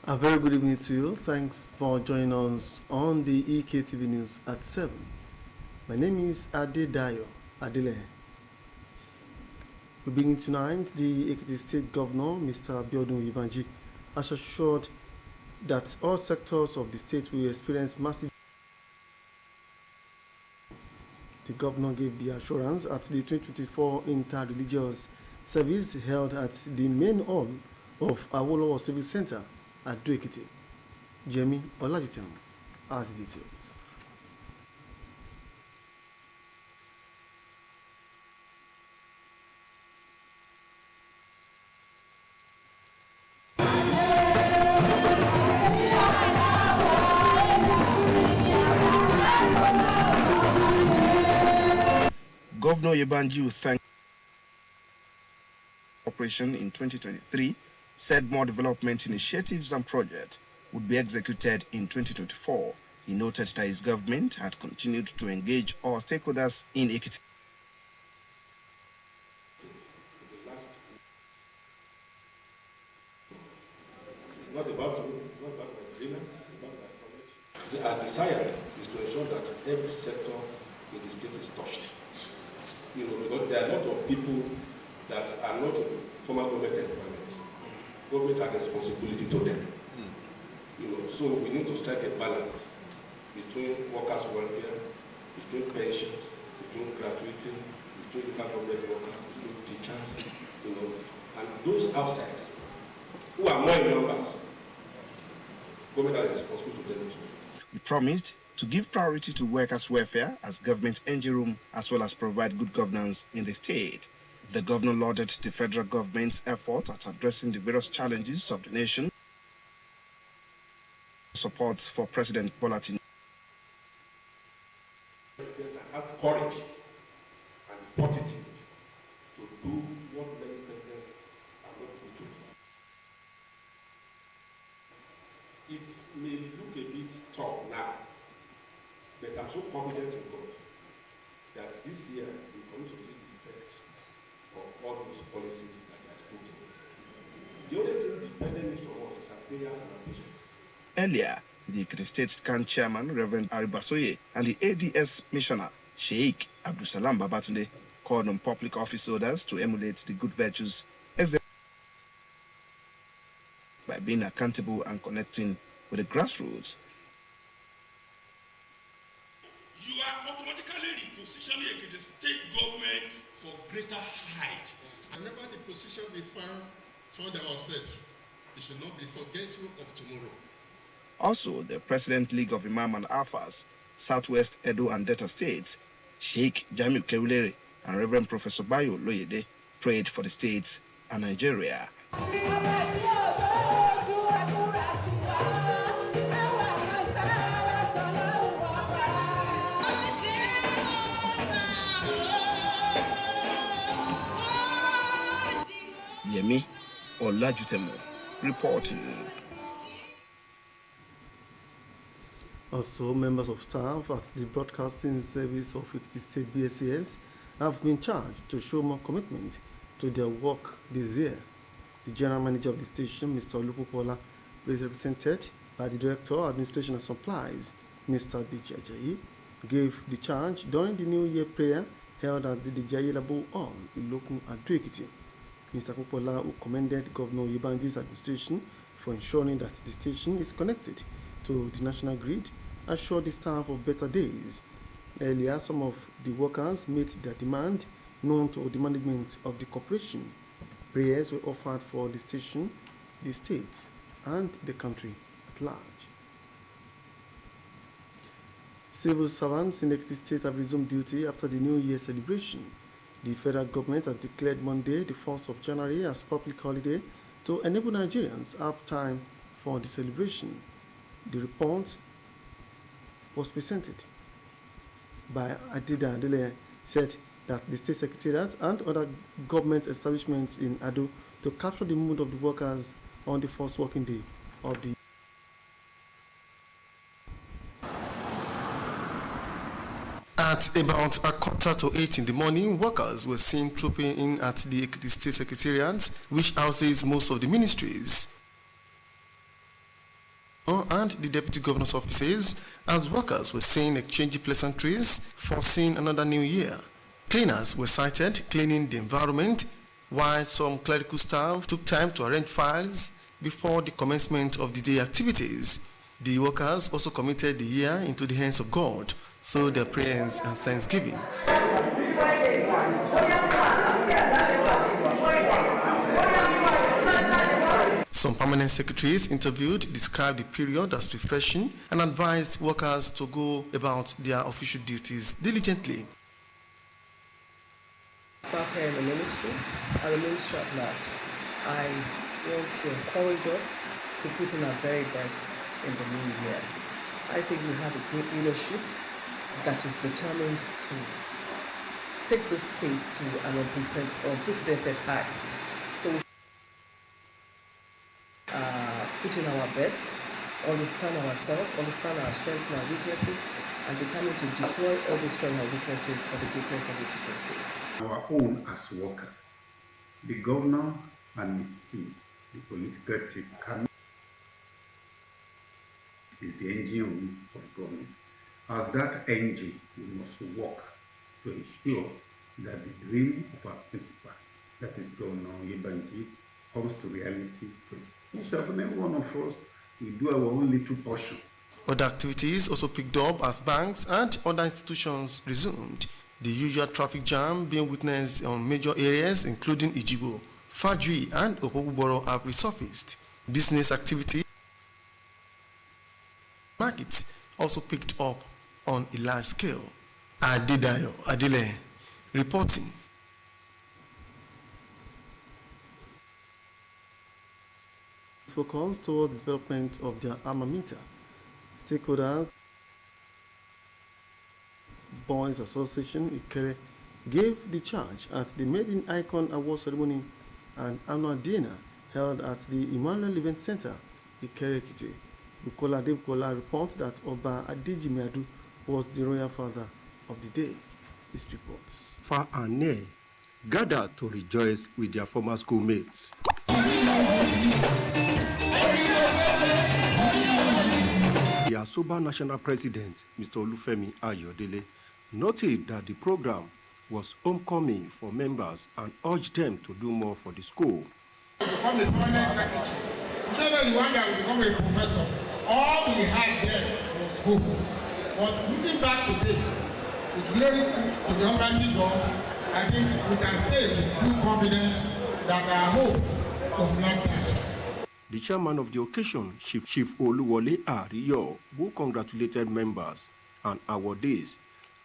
A very good evening to you. Thanks for joining us on the Ektv News at 7. My name is Adedayo Adele. We begin tonight. The Ekiti State Governor, Mr. Abiodun Ibanji, has assured that all sectors of the state will experience massive. The governor gave the assurance at the 2024 Inter-Religious Service held at the main hall of Awolowo Civic Center at Ekiti. Jemi Olajutem has details. Governor Yebanji thanked operation in 2023, said more development initiatives and projects would be executed in 2024. He noted that his government had continued to engage all stakeholders in Ekiti. It's not about agreement, it's about knowledge. Our desire is to ensure that every sector in the state is touched. Because there are a lot of people that are not in formal government employment. Government has responsibility to them. So we need to strike a balance between workers' welfare, between pensions, between gratuity, between local government workers, between teachers, and those outside who are more in numbers. Government has responsibility to them too. He promised to give priority to workers' welfare as government engine room, as well as provide good governance in the state. The governor lauded the federal government's effort at addressing the various challenges of the nation. Support for President Bola Tinubu. Has courage and fortitude to do what many presidents are not able to do. It may look a bit tough now, but I'm so confident in God that this year we are going to see the effects of all those policies that are spoken. The only thing dependent from us is our prayers and our patience. Earlier, the Ekiti State CAN chairman, Reverend Aribasoye, and the ADS missioner, Sheikh Abdusalam Babatunde, called on public office holders to emulate the good virtues by being accountable and connecting with the grassroots. You are automatically repositioning Ekiti State government for greater height. Whenever the position we found ourselves, we should not be forgetful of tomorrow. Also, the President League of Imam and Alphas, Southwest Edo and Delta States, Sheikh Jamiu Kewulere and Reverend Professor Bayo Loyede prayed for the states and Nigeria. Yemi Olajutemo reporting. Also, members of staff at the broadcasting service of Ekiti State BSCS have been charged to show more commitment to their work this year. The general manager of the station, Mr. Olupopola, is represented by the director of administration and supplies, Mr. Dijajayi, gave the charge during the New Year prayer held at the Dijayi Labo Hall in Lokun at Ekiti. Mr. Popola, who commended Governor Yebanji's administration for ensuring that the station is connected to the national grid, assured the staff of better days. Earlier, some of the workers made their demand known to the management of the corporation. Prayers were offered for the station, the state, and the country at large. Civil servants in Ekiti State have resumed duty after the New Year celebration. The federal government has declared Monday, the 1st of January, as public holiday to enable Nigerians have time for the celebration. The report was presented by Adida Adele, said that the state secretariat and other government establishments in Ado to capture the mood of the workers on the first working day of the At about 7:45 in the morning, workers were seen trooping in at the Ekiti State Secretariat, which houses most of the ministries. and the deputy governor's offices as workers were saying exchanging pleasantries, foreseeing another new year. Cleaners were cited cleaning the environment, while some clerical staff took time to arrange files before the commencement of the day activities. The workers also committed the year into the hands of God through their prayers and thanksgiving. Some permanent secretaries interviewed described the period as refreshing and advised workers to go about their official duties diligently. Staff here in the ministry and the ministry at large, I want to encourage us to put in our very best in the new year. I think we have a great leadership that is determined to take the state to an unprecedented height. So we put in our best, understand ourselves, understand our strengths and our weaknesses, and determined to deploy all those strengths and weaknesses for the greatness of the future state. Our own as workers, the governor and his team, the political team, is the engine of government. As that engine, we must work to ensure that the dream of our principal, that is Governor Yebanji, comes to reality. Each and every one of us, we do our own little portion. Other activities also picked up as banks and other institutions resumed. The usual traffic jam being witnessed on major areas including Ijibo, Fajui and Opobuboro have resurfaced. Business activity markets also picked up on a large scale. Adidayo Adile reporting. Focus toward the development of their alma mater. Stakeholders, Boys Association Ikere gave the charge at the Made in Icon Award ceremony and annual dinner held at the Emmanuel Event Center, Ikere Ekiti. Bukola Debukola reports that Oba Adejimiadu was the royal father of the day. This reports. Far and near gathered to rejoice with their former schoolmates. The Asoba National President, Mr. Olufemi Ayodele, noted that the program was homecoming for members and urged them to do more for the school. To become a permanent secretary, instead of the one that will become a professor, all we had there was hope. But looking back today, it's very good to the Almighty God. I think we can say with good confidence that our hope was not dashed. The chairman of the occasion, Chief Oluwole Ariyo, who congratulated members and awardees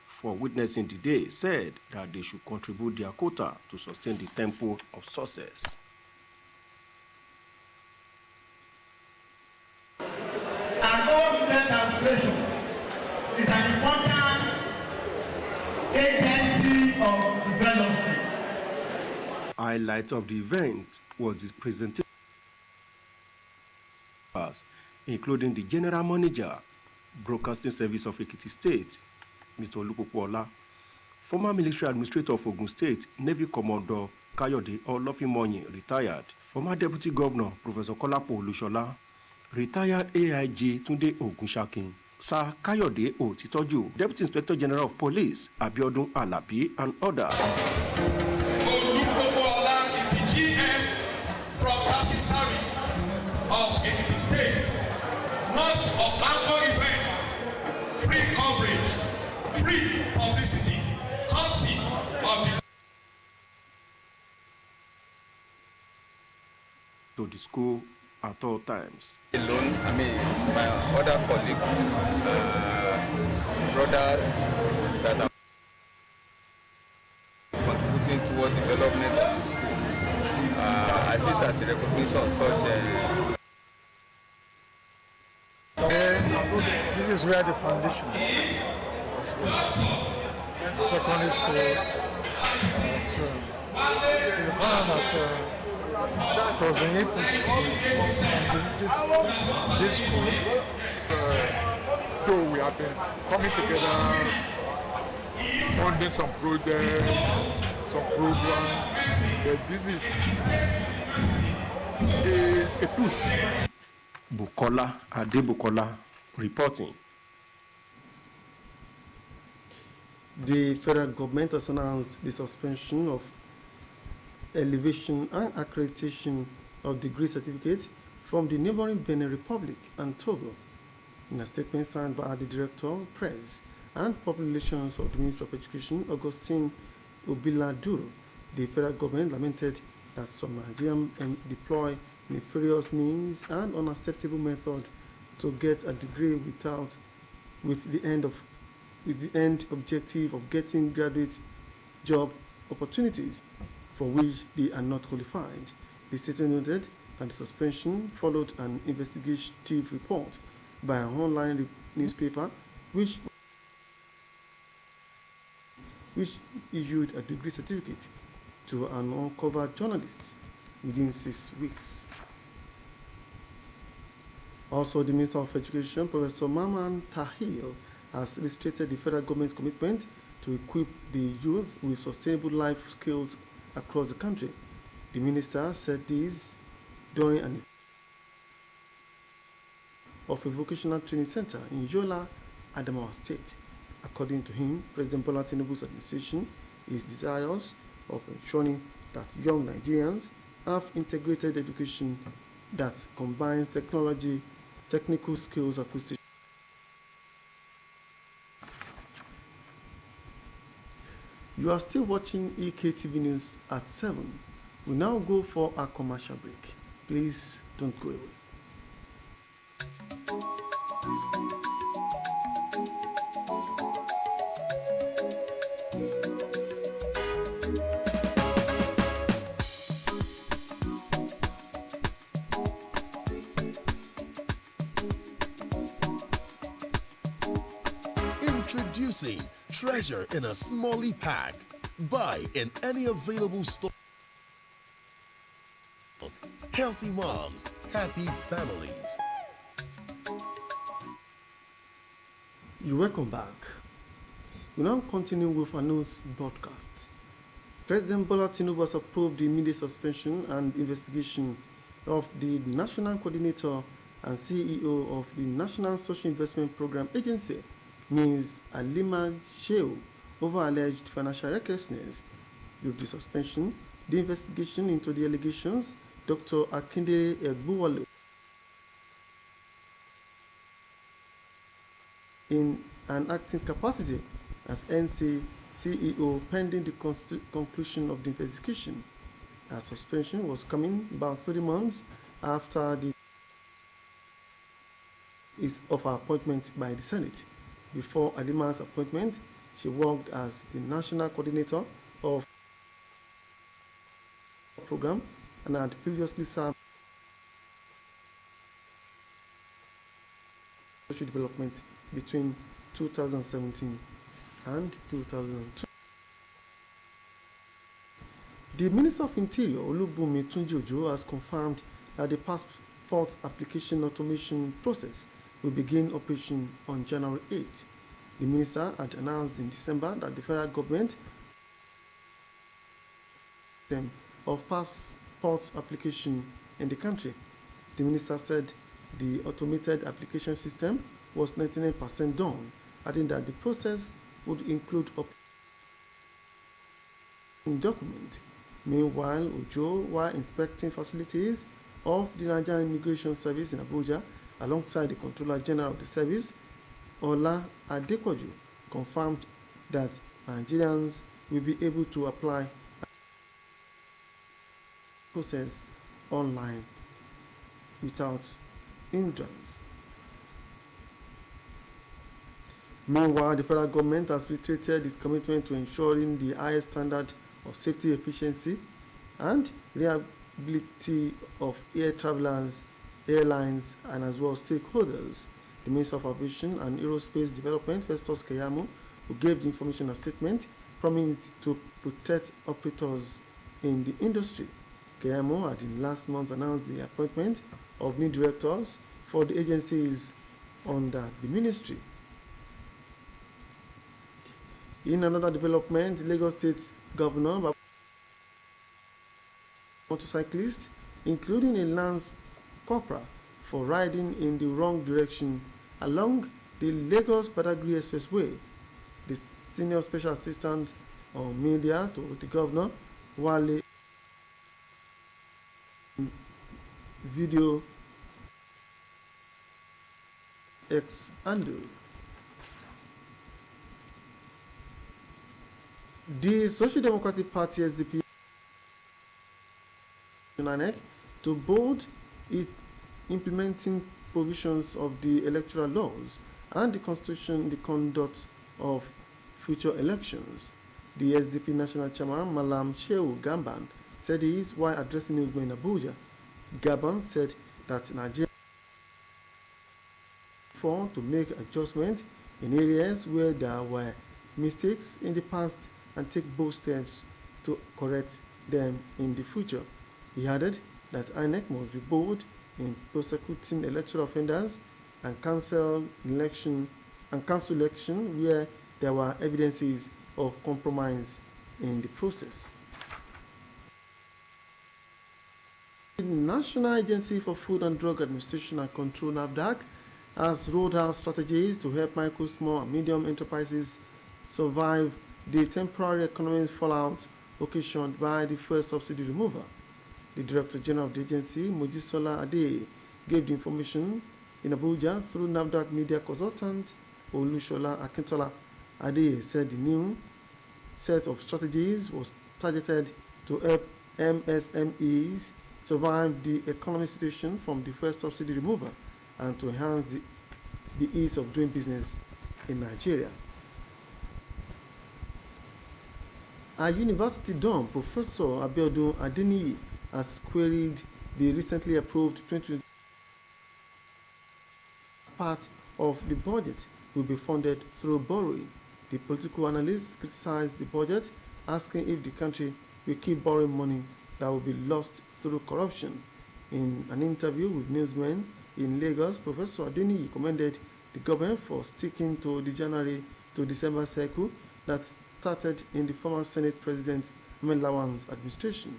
for witnessing the day, said that they should contribute their quota to sustain the tempo of success. And all Students Association is an important agency of development. Highlight of the event was the presentation, including the General Manager, Broadcasting Service of Ekiti State, Mr. Olupopola, former Military Administrator of Ogun State, Navy Commodore Kayode Olofimoyin, retired, former Deputy Governor, Professor Kolapo Olushola, retired AIG Tunde Ogunshakin, Sir Kayode Otitoju, Deputy Inspector General of Police, Abiodun Alabi, and others. Olupopola is the GM Broadcasting Service of Ekiti State. Most of anchor events, free coverage, free publicity, courtesy of to the school at all times. Alone, my other colleagues, brothers that are contributing toward development of the school. I see it as a recognition of such this is where the foundation of secondary school. You found that it was the this school. So we have been coming together, funding some projects, some programs. But this is a push. Bukola Adebukola reporting. The federal government has announced the suspension of elevation and accreditation of degree certificates from the neighboring Benin Republic and Togo. In a statement signed by the Director, Press and Public Relations of the Ministry of Education, Augustine Obiladuro, the federal government lamented that some Nigerians deploy nefarious means and unacceptable methods to get a degree with the end objective of getting graduate job opportunities for which they are not qualified. The statement noted that the suspension followed an investigative report by an online newspaper which issued a degree certificate to an uncovered journalist within 6 weeks. Also, the Minister of Education, Professor Maman Tahil, has illustrated the federal government's commitment to equip the youth with sustainable life skills across the country. The minister said this during an of a vocational training center in Yola, Adamawa State. According to him, President Bola Tinubu's administration is desirous of ensuring that young Nigerians have integrated education that combines technical skills acquisition. You are still watching Ektv News at 7. We now go for a commercial break. Please don't go away. Introducing Treasure in a Smally Pack. Buy in any available store. Healthy moms, happy families. You're welcome back. We now continue with our news broadcast. President Bola Tinubu has approved the immediate suspension and investigation of the National Coordinator and CEO of the National Social Investment Program Agency, Ms. Alima Shehu, over alleged financial recklessness. With the suspension, the investigation into the allegations, Dr. Akinde Egbuwale, in an acting capacity as NC CEO pending the conclusion of the investigation. A suspension was coming about 3 months after of her appointment by the Senate. Before Alima's appointment, she worked as the national coordinator of the program and had previously served social development between 2017 and 2002. The Minister of Interior, Olubunmi Tunji-Ojo, has confirmed that the passport application automation process will begin operation on January 8. The minister had announced in December that the federal government of passport application in the country. The minister said the automated application system was 99% done, adding that the process would include document. Meanwhile, Ojo, while inspecting facilities of the Nigerian Immigration Service in Abuja, alongside the Controller General of the service, Ola Adekoju, confirmed that Nigerians will be able to apply process online without hindrance. Meanwhile, the federal government has reiterated its commitment to ensuring the highest standard of safety, efficiency, and reliability of air travelers, airlines, and as well stakeholders. The Minister of Aviation and Aerospace Development, Festus Keyamo, who gave the information a statement, promised to protect operators in the industry. Keyamo had in last month announced the appointment of new directors for the agencies under the ministry. In another development, Lagos State Governor, motorcyclists, including a Lance Corporal for riding in the wrong direction along the Lagos-Badagry Expressway. The senior special assistant on media to the governor, Wale, video X handle. The Social Democratic Party SDP to board it implementing provisions of the electoral laws and the constitution in the conduct of future elections. The SDP national chairman Malam Shehu Gamban said this while addressing newsmen in Abuja. Gamban said that Nigeria to make adjustments in areas where there were mistakes in the past and take bold steps to correct them in the future. He added that INEC must be bold in prosecuting electoral offenders and cancel election where there were evidences of compromise in the process. The National Agency for Food and Drug Administration and Control (NAFDAC) has rolled out strategies to help micro, small, and medium enterprises survive the temporary economic fallout occasioned by the first subsidy removal. The Director General of the agency, Mojisola Ade, gave the information in Abuja through NAFDAC media consultant Olushola Akintola. Ade said the new set of strategies was targeted to help MSMEs survive the economic situation from the first subsidy removal and to enhance the ease of doing business in Nigeria. At University Dome, Professor Abiodun Adeniyi has queried the recently approved 2020 part of the budget will be funded through borrowing. The political analysts criticized the budget, asking if the country will keep borrowing money that will be lost through corruption. In an interview with newsmen in Lagos, Professor Adeniyi commended the government for sticking to the January to December cycle that started in the former Senate President Ahmed Lawan's administration.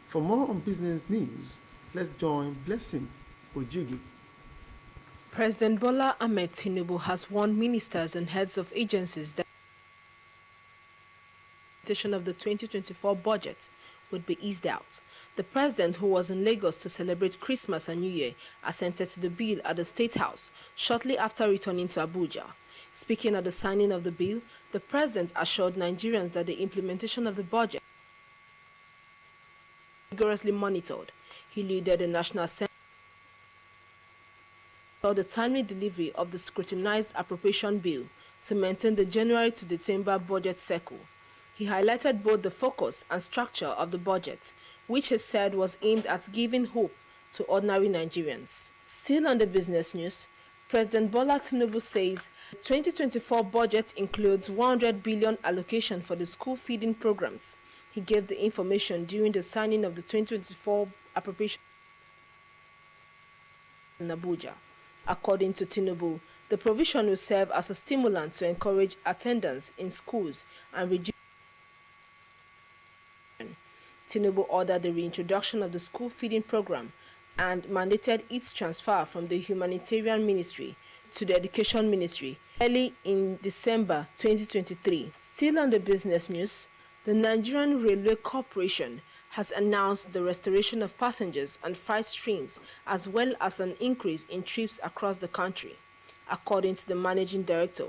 For more on business news, let's join Blessing Ojigi. President Bola Ahmed Tinubu has warned ministers and heads of agencies that the of the 2024 budget would be eased out. The president, who was in Lagos to celebrate Christmas and New Year, assented to the bill at the State House shortly after returning to Abuja. Speaking at the signing of the bill, the president assured Nigerians that the implementation of the budget rigorously monitored. He led the National Assembly for the timely delivery of the scrutinized appropriation bill to maintain the January to December budget cycle. He highlighted both the focus and structure of the budget, which he said was aimed at giving hope to ordinary Nigerians. Still on the business news, President Bola Tinubu says the 2024 budget includes 100 billion allocation for the school feeding programs. He gave the information during the signing of the 2024 appropriation in Abuja. According to Tinubu, the provision will serve as a stimulant to encourage attendance in schools and reduce. Tinubu ordered the reintroduction of the school feeding program and mandated its transfer from the Humanitarian Ministry to the Education Ministry early in December 2023. Still on the business news, the Nigerian Railway Corporation has announced the restoration of passengers on freight trains as well as an increase in trips across the country. According to the managing director,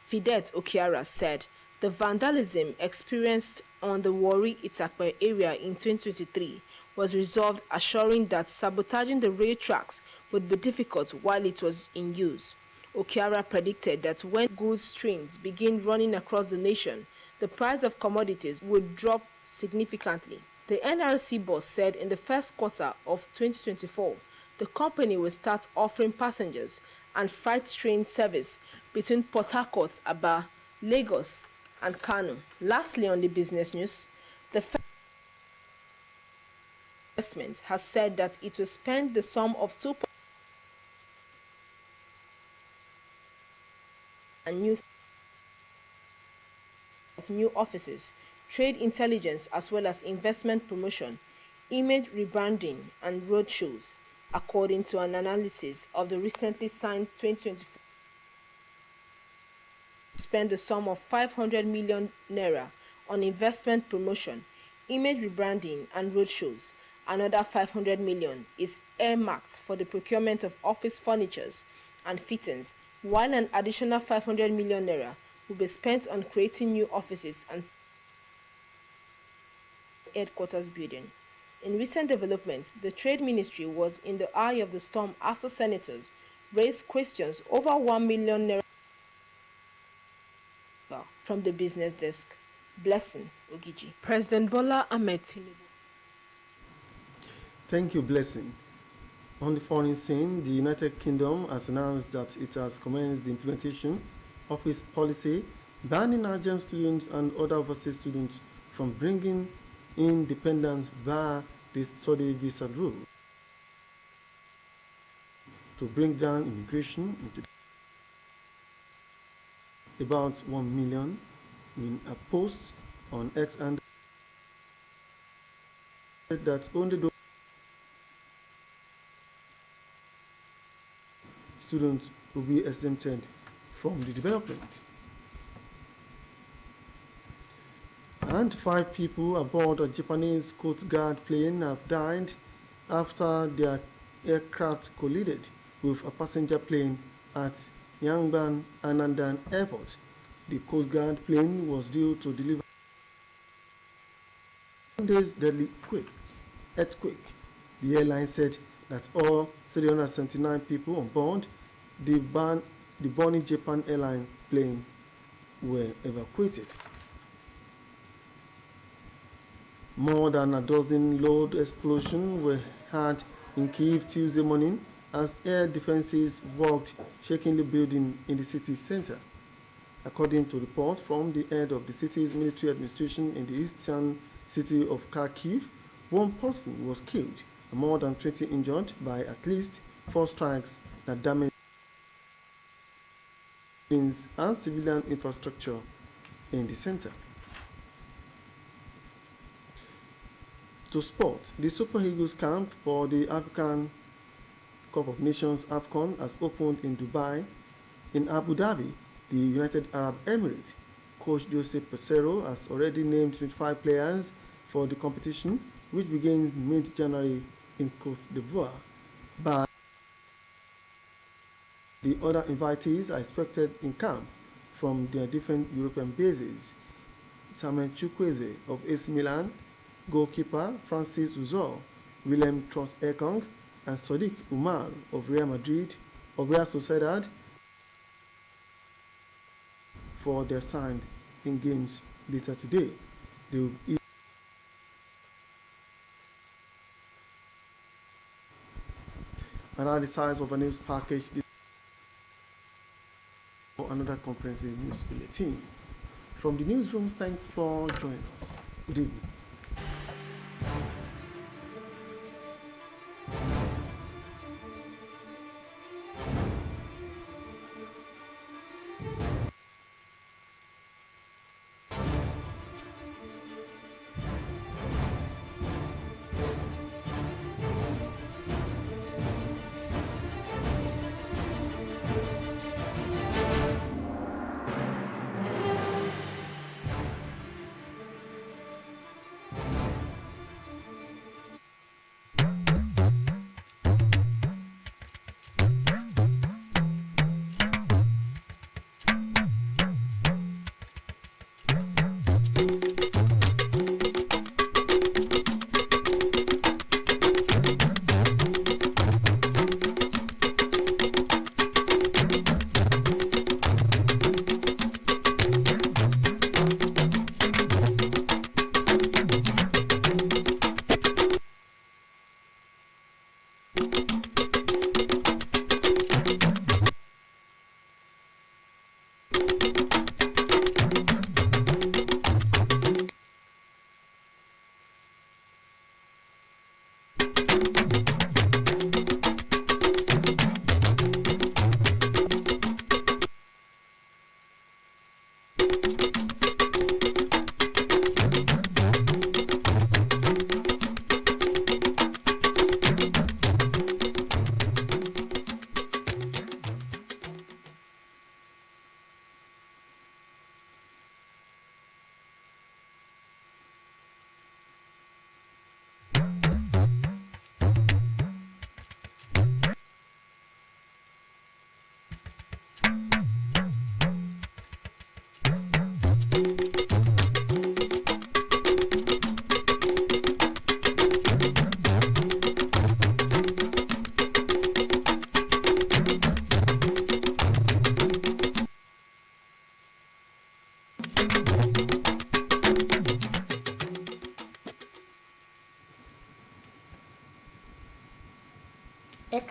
Fidet Okiara said the vandalism experienced on the Warri-Itakpe area in 2023 was resolved, assuring that sabotaging the rail tracks would be difficult while it was in use. Okiara predicted that when goods trains begin running across the nation, the price of commodities would drop significantly. The NRC boss said in the first quarter of 2024, the company will start offering passengers and freight train service between Port Harcourt, Aba, Lagos, and Kano. Lastly, on the business news, the investment has said that it will spend the sum of 2 and new offices, trade intelligence, as well as investment promotion, image rebranding, and road shows. according to an analysis of the recently signed 2024 spent the sum of 500 million naira on investment promotion, image rebranding and roadshows. Another 500 million is earmarked for the procurement of office furnitures and fittings, while an additional 500 million naira will be spent on creating new offices and headquarters building. In recent developments, the Trade Ministry was in the eye of the storm after senators raised questions over 1 million naira from the business desk. Blessing Ogiji. President Bola Ahmed Tinubu. Thank you, Blessing. On the foreign scene, the United Kingdom has announced that it has commenced the implementation of its policy banning Nigerian students and other overseas students from bringing in dependents via the study visa rule to bring down immigration into about 1 million in a post on X, and that only those students will be exempted from the development. And 5 people aboard a Japanese Coast Guard plane have died after their aircraft collided with a passenger plane at Yangon Anandan Airport. The Coast Guard plane was due to deliver Monday's deadly earthquake. The airline said that all 379 people on board the Bonny Japan airline plane were evacuated. More than a dozen load explosions were had in Kyiv Tuesday morning as air defenses worked shaking the building in the city center. According to reports from the head of the city's military administration in the eastern city of Kharkiv, 1 person was killed and more than 20 injured by at least 4 strikes that damaged buildings and civilian infrastructure in the center. To sport, the Super Eagles camp for the African Cup of Nations AFCON has opened in Dubai. In Abu Dhabi, the United Arab Emirates, coach Jose Peseiro has already named 25 players for the competition, which begins mid-January in Côte d'Ivoire. But the other invitees are expected in camp from their different European bases. Samuel Chukwueze of AC Milan, goalkeeper Francis Uzor, Willem Trost-Ekong, and Sadiq Umar of Real Madrid of Real Sociedad for their signs in games later today. They will be another size of a news package for another comprehensive news bulletin. From the newsroom, thanks for joining us. Good evening.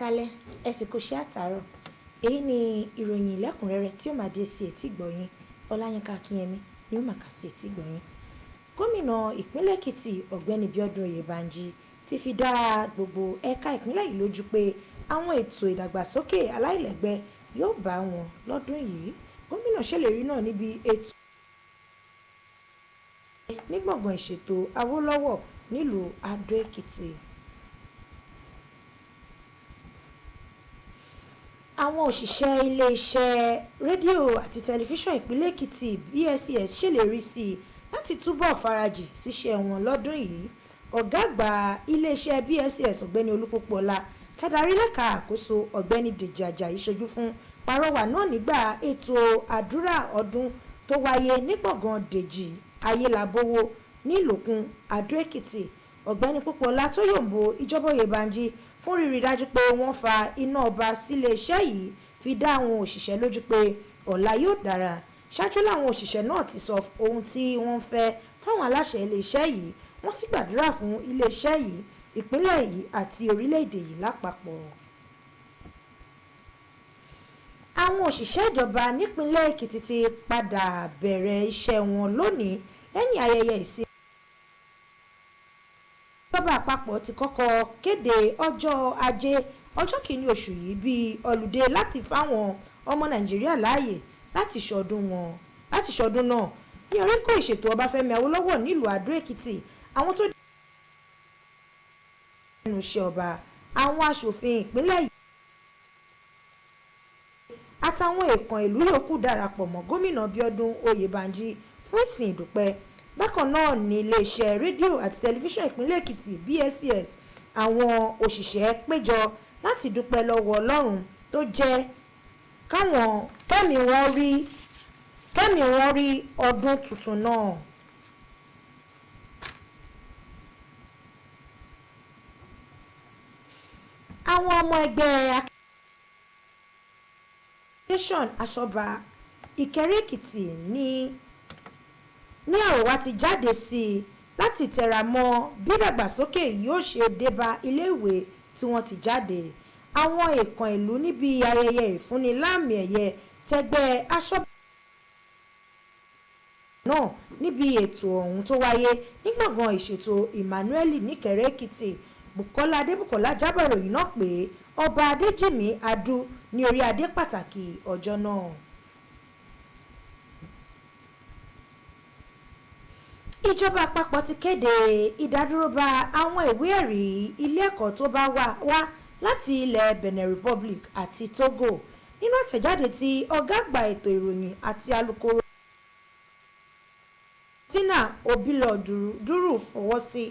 kalẹ̀ ẹ sì kò ṣe àtàárọ̀ èyí ni ìròyìn lẹ́kùnrẹ́rẹ́ tí ó máa dé sí etí gbọ̀yìn Ọláyínká Akínyẹmí ni ó máa kà sí etí gbọ̀yìn. Gómìnà ìpínlẹ̀ Èkìtì ọ̀gbẹ́ni Bíọ́dún Oyèbánjí ti fi dá gbogbo ẹ̀ka ìpínlẹ̀ yìí lójú pé àwọn ètò ìdàgbàsókè aláìlẹ́gbẹ́ yóò bá wọn lọ́dún yìí. Gómìnà ṣèlérí náà níbi ètò ní gbọ̀ngàn ìṣètò Awólọ́wọ̀ nílùú Adó Èkìtì. Àwọn òṣìṣẹ́ iléeṣẹ́ rédíò àti tẹlifíṣàn ìpínlẹ̀ Èkìtì BSES ṣèlérí sí i láti túbọ̀ farajì síṣẹ́ wọn lọ́dún yìí. Ọ̀gá àgbà iléeṣẹ́ BSES ọ̀gbẹ́ni Olúpọ̀pọ̀lá tàdarí lẹ́ka àkóso ọ̀gbẹ́ni Dèjì Àjàyí ṣojú fún pàrọwà náà nígbà ètò àdúrà ọdún tó wáyé ní gbọ̀ngàn Dèjì Ayélabówó nílòkun Adó Èkìtì. Ọ̀gbẹ́ni Pọ̀pọ̀lá tó yòǹbó ìjọba Oyèbánjí fún rírí dájú pé wọ́n fa iná ọba sílé iṣẹ́ yìí fi dá àwọn òṣìṣẹ́ lójú pé ọ̀la yóò dára. Ṣáájú làwọn òṣìṣẹ́ náà ti sọ ohun tí wọ́n fẹ́ fáwọn aláṣẹ ilé iṣẹ́ yìí, wọ́n sì gbàdúrà fún ilé iṣẹ́ yìí, ìpínlẹ̀ yìí àti orílẹ̀-èdè yìí lápapọ̀. Àwọn òṣìṣẹ́ ìjọba nípínlẹ̀ Èkìtì ti padà bẹ̀rẹ̀ iṣẹ́ wọn lónìí lẹ́yìn ayẹyẹ ìsìn. Ìjọba àpapọ̀ ti kọ́kọ́ kéde ọjọ́ Ajé ọjọ́ kìíní oṣù yìí bíi ọlùdé láti fáwọn ọmọ Nàìjíríà láàyè láti ṣọdún náà ní oríkò ìṣètò Ọbáfẹ́mi Awólọ́wọ̀ nílùú Adó Èkìtì. Àwọn tó nínú iṣẹ́ ọba, àwọn aṣòfin ìpínlẹ̀ yìí àtàwọn èèkàn ìlú yòókù darapọ̀ mọ́ gómìnà Bíọ́dún Oyèbánjí fún ìsìn ìdúpẹ́. Bákan náà ní iléeṣẹ́ rédíò àti tẹlifíṣàn ìpínlẹ̀ Èkìtì BSES àwọn òṣìṣẹ́ péjọ láti dúpẹ́ lọ́wọ́ Ọlọ́run tó jẹ́ káwọn kẹ́mi wọn rí ọdún tuntun náà. Àwọn ọmọ ẹgbẹ́ akẹ́kọ̀ọ́ aṣọba Ìkẹrẹ Èkìtì ní àròwá ti jáde sí i láti tẹra mọ́ bí ìdàgbàsókè yóò ṣe débá iléèwé tí wọ́n ti jáde. Àwọn èèkàn ìlú níbi ayẹyẹ ìfúnni láàmì ẹ̀yẹ tẹgbẹ́ aṣọba náà níbi ètò ọ̀hún tó wáyé ní gbọ̀ngàn ìṣètò Emmanuel níkẹrẹ Èkìtì. Bùkọ́lá Adébùkọ́lá jábọ̀ ìròyìn náà pé ọba Adéjìmí Adú ní orí adé pàtàkì ọjọ́ náà. Ìjọba àpapọ̀ ti kéde ìdádúró bá àwọn ìwé ẹ̀rí ilé ẹ̀kọ́ tó bá wá láti ilẹ̀ Benin Republic àti Togo. Nínú àtẹ̀jáde tí ọ̀gá àgbà ètò ìròyìn àti alukoro Tina Obiloduru fọwọ́ sí,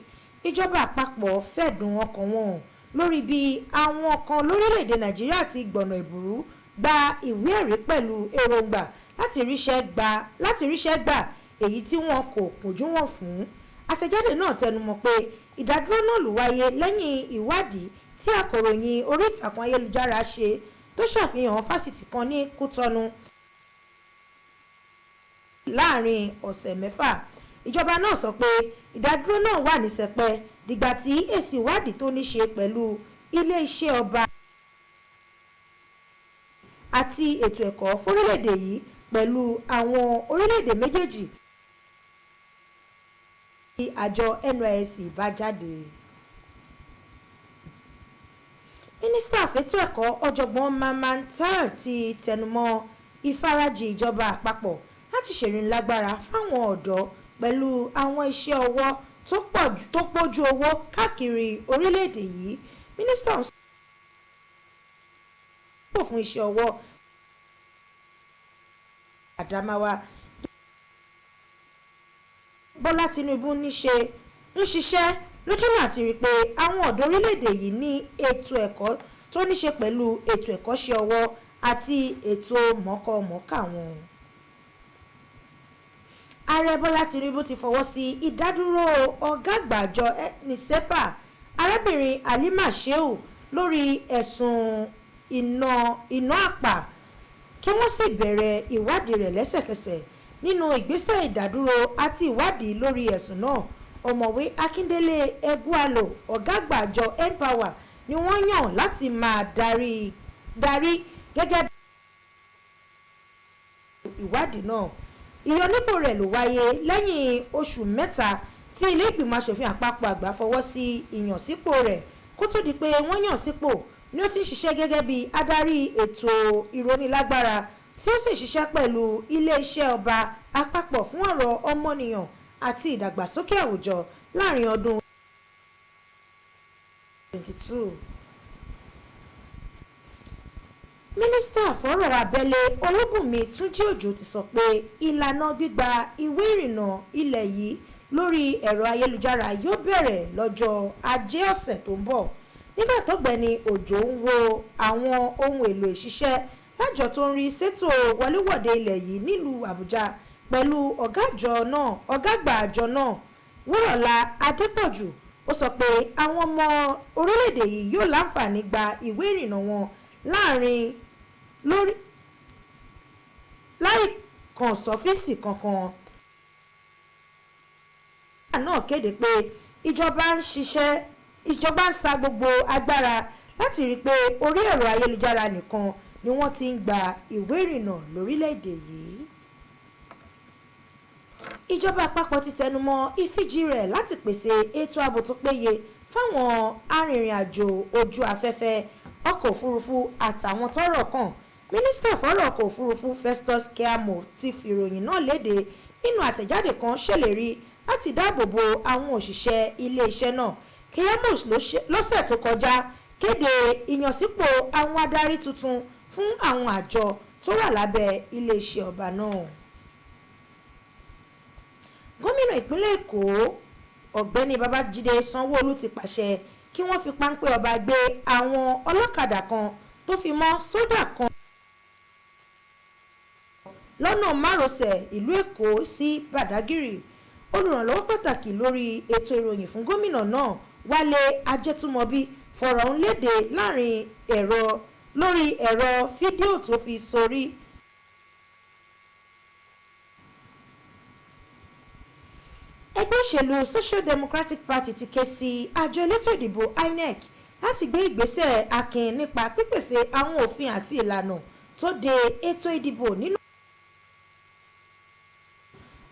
ìjọba àpapọ̀ fẹ̀dùn ọkàn wọn lórí bí àwọn kan lórílẹ̀‐èdè Nàìjíríà ti gbọ̀nà ìbúrú gba ìwé ẹ̀rí pẹ̀lú èròǹgbà láti ríṣẹ́ gbà èyí tí wọn kò kúnjú wọn fún. Àtẹ̀jáde náà tẹnumọ́ pé ìdádúró náà ló wáyé lẹ́yìn ìwádìí tí akọ̀ròyìn orí ìtàkùn ayélujára ṣe tó ṣàfihàn fásitì kan ní Kútọ́nù láàrin ọ̀sẹ̀ 6. Ìjọba náà sọ pé ìdádúró náà wà ní sẹpẹ́ dìgbà tí èsì ìwádìí tó ní ṣe pẹ̀lú ilé-iṣẹ́ ọba àti ètò ẹ̀kọ́ fórílẹ̀-èdè yìí pẹ̀lú àwọn orílẹ̀-èdè méjèèjì tí àjọ NYSC bá jáde. Mínísítà fẹ́tò ẹ̀kọ́ ọ̀jọ̀gbọ́n Mamman Tar ti tẹnumọ́ ìfarajì ìjọba àpapọ̀ láti ṣèrìnlágbára fáwọn ọ̀dọ́ pẹ̀lú àwọn iṣẹ́ ọwọ́ tó pójú owó káàkiri orílẹ̀-èdè yìí. Mínísítà ń sọ fún iṣẹ́ ọwọ́ Adamawa Bọ́lá Tinubu ń ṣiṣẹ́ lójúmọ́ àti rí pé àwọn ọ̀dọ́ orílẹ̀-èdè yìí ní ètò ẹ̀kọ́ tó ní ṣe pẹ̀lú ètò ẹ̀kọ́ṣẹ́ ọwọ́ àti ètò mọ̀ọ́kọ-mọ̀ọ́kà wọn. Ààrẹ Bọ́lá Tinubu ti fọwọ́ sí ìdádúró ọ̀gá àgbà àjọ NISEPA arábìnrin Halima Shehu lórí ẹ̀sùn iná àpà kí wọ́n sì bẹ̀rẹ̀ ìwádìí rẹ̀ lẹ́sẹ̀kẹsẹ̀. Nínú ìgbésẹ̀ ìdádúró àti ìwádìí lórí ẹ̀sùn náà, ọ̀mọ̀wé Akíndélé Ẹgúàlò ọ̀gá àgbà àjọ NPower ni wọ́n yàn láti máa darí gẹ́gẹ́ ìwádìí náà. Ìyọnípò rẹ̀ ló wáyé lẹ́yìn oṣù mẹ́ta tí ilé ìgbìmọ̀ aṣòfin àpapọ̀ àgbà fọwọ́ sí ìyànsípò rẹ̀. Kó tó di pé wọ́n yàn sípò ni ó ti ń ṣiṣẹ́ gẹ́gẹ́ bí adarí ètò ìrónilágbára tí ó sì ṣiṣẹ́ pẹ̀lú iléeṣẹ́ ọba àpapọ̀ fún ọ̀rọ̀ ọmọnìyàn àti ìdàgbàsókè àwùjọ láàrin ọdún 2022. Mínísítà fọ́rọ̀ abẹ́lé Olúbùnmi Túnjí Òjó ti sọ pé ìlànà gbígba ìwé ìrìnnà ilẹ̀ yìí lórí ẹ̀rọ ayélujára yóò bẹ̀rẹ̀ lọ́jọ́ Ajé ọ̀sẹ̀ tó ń bọ̀. Nígbà tọ́gbẹ́ni Òjó ń wo àwọn ohun èlò ìṣiṣẹ́ lájọ tó ń rí ṣètò wọléwọ̀de ilẹ̀ yìí nílùú Àbújá pẹ̀lú ọ̀gá àgbà àjọ náà Wúrọ̀lá Adépọ̀jù, ó sọ pé àwọn ọmọ orílẹ̀-èdè yìí yóò láǹfààní gba ìwé ìrìnnà wọn láì kàn sọ́fíìsì kankan. Náà kéde pé ìjọba ń sa gbogbo agbára láti rí i pé orí ẹ̀rọ ayélujára nìkan ni wọ́n ti ń gba ìwé ìrìnnà lórílẹ̀‐èdè yìí. Ìjọba àpapọ̀ ti tẹnumọ́ ìfíjí rẹ̀ láti pèsè ètò ààbò tó péye fáwọn arìnrìn-àjò ojú afẹ́fẹ́, ọkọ̀ òfurufú àtàwọn tọ́rọ̀ kàn. Mínísítà fọ́rọ̀ ọkọ̀ òfurufú Festus Keyamo ti fi ìròyìn náà léde nínú àtẹ̀jáde kan ṣèlérí láti dáàbò bo àwọn òṣìṣẹ́ iléeṣẹ́ náà. Keyamo lọ́sẹ̀ tó kọjá kéde ìyànsípò àwọn adarí tuntun fún àwọn àjọ tó wà lábẹ́ iléeṣẹ́ ọba náà. Gómìnà ìpínlẹ̀ Èkó Ọ̀gbẹ́ni Babájídé Sanwó-Olú ti pàṣẹ kí wọ́n fi páńpẹ́ ọba gbé àwọn ọlọ́kadà kan tó fi mọ́ sójà kan lọ́nà márosẹ̀ ìlú Èkó sí Bàdágìrì. Olùrànlọ́wọ́ pàtàkì lórí ètò ìròyìn fún gómìnà náà Wálé Ajétúmọ̀bí fọ̀rọ̀ ọ̀hún léde lórí ẹ̀rọ fídíò tó fi sórí. Ẹgbẹ́ òṣèlú Social Democratic Party ti ké sí àjọ elétò ìdìbò INEC láti gbé ìgbésẹ̀ akin nípa pípèsè àwọn òfin àti ìlànà tó de ètò ìdìbò nínú.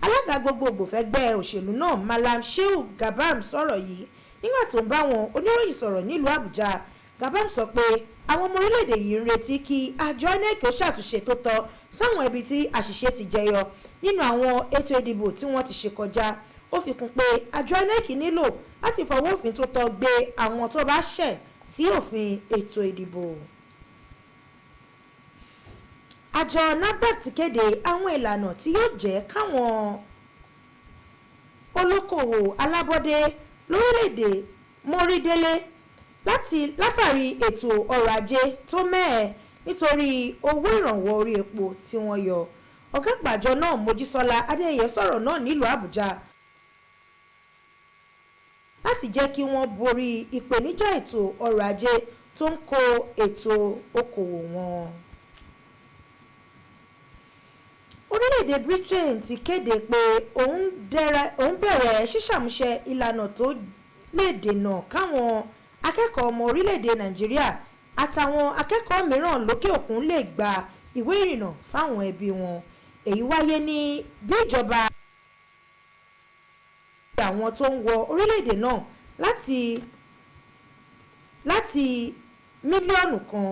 Alága gbogbogbò fẹ́gbẹ́ òṣèlú náà Malam Shehu Gabam sọ̀rọ̀ yìí nígbà tó ń bá wọn oníròyìn sọ̀rọ̀ nílùú Àbújá. Gabam sọ pé àwọn ọmọ orílẹ̀-èdè yìí ń retí kí àjọ INEC ó ṣàtúnṣe tó tọ́ sáwọn ibi tí àṣìṣe ti jẹyọ nínú àwọn ètò ìdìbò tí wọ́n ti ṣe kọjá. Ó fi kún pé àjọ INEC nílò láti fọwọ́ òfin tó tọ́ gbé àwọn tó bá ṣẹ̀ sí òfin ètò ìdìbò. Àjọ NAFDAC ti kéde àwọn ìlànà tí yóò jẹ́ káwọn olókòwò alábọ́dé lórílẹ̀‐èdè mórí délé látàrí ètò ọrọ̀ ajé tó mẹ́ẹ̀ nítorí owó ìrànwọ́ orí epo tí wọ́n yọ. Ọ̀gá àgbà àjọ náà Mojísọ́lá Adéyẹyẹ sọ̀rọ̀ náà nílùú Àbújá láti jẹ́ kí wọ́n borí ìpèníjà ètò ọrọ̀ ajé tó ń kó ètò okòwò wọn. Orílẹ̀-èdè Britain ti kéde pé òun bẹ̀rẹ̀ ṣíṣàmúṣe ìlànà tó lè dènà káwọn akẹ́kọ̀ọ́ ọmọ orílẹ̀-èdè Nàìjíríà àtàwọn akẹ́kọ̀ọ́ mìíràn lókè òkun lè gba ìwé ìrìnnà fáwọn ẹbí wọn. Èyí wáyé ní bí ìjọba àwọn tó ń wọ orílẹ̀-èdè náà láti mílíọ̀nù kan.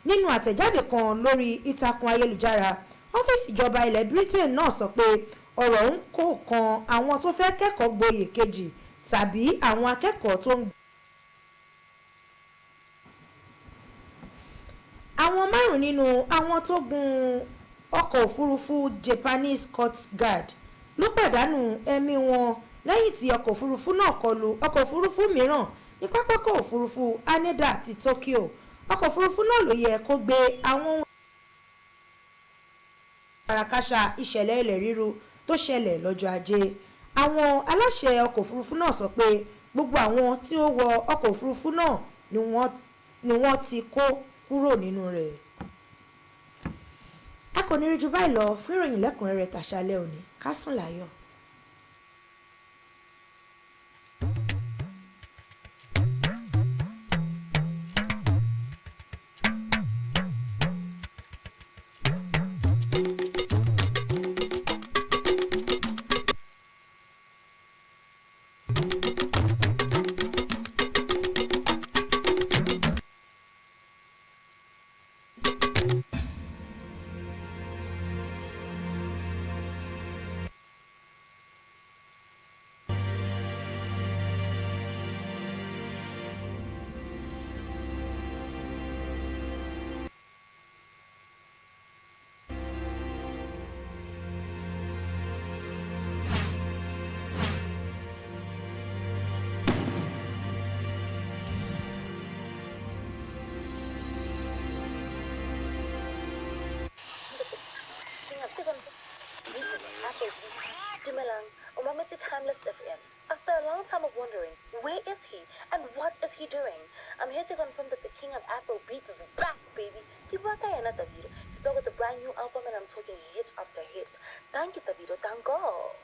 Nínú àtẹ̀jáde kan lórí ìtàkùn ayélujára, ọ́fíìsì ìjọba ilẹ̀ Britain náà sọ pé ọ̀rọ̀ ń kó kan àwọn tó fẹ́ kẹ́kọ̀ọ́ gboyè kejì tàbí àwọn akẹ́kọ̀ọ́ tó ń. Àwọn 5 nínú àwọn tó gun ọkọ̀ òfurufú Japanese Coast Guard ló pàdánù ẹ̀mí wọn lẹ́yìn tí ọkọ̀ òfurufú náà kọlu ọkọ̀ òfurufú mìíràn ní pápákọ̀ òfurufú Haneda ti Tokyo. Ọkọ̀ òfurufú náà ló yẹ kó gbé àwọn àràkàṣà ìṣẹ̀lẹ̀ ilẹ̀ ríru tó ṣẹlẹ̀ lọ́jọ́ Ajé. Àwọn aláṣẹ ọkọ̀ òfurufú náà sọ pé gbogbo àwọn tí ó wọ ọkọ̀ òfurufú náà ni wọ́n ti kó kúrò nínú rẹ̀. A kò ní rí jù báyìí lọ fún ìròyìn lẹ́kùnrẹ́rẹ́ tàṣálẹ́ òní. Ká sùn láyọ̀. Dumelang, umamiti Timeless FM. After a long time of wondering, where is he and what is he doing? I'm here to confirm that the king of Afro beats is back, baby. He's back with a brand new album and I'm talking hit after hit. Thank you, Davido. Thank God.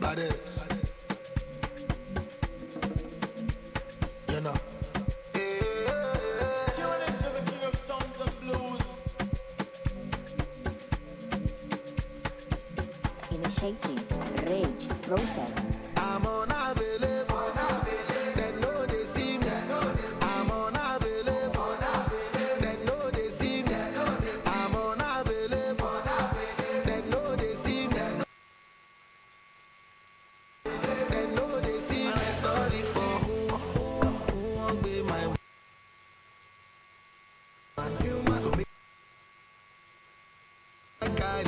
That is. You know. Tune into the king of songs and blues. Initiating rage process. I'm unavailable. They know they see me. I'm unavailable. They know they see me. I'm unavailable. They know they see me. They know they see me. I'm sorry for who won't be my man. You must be my guy.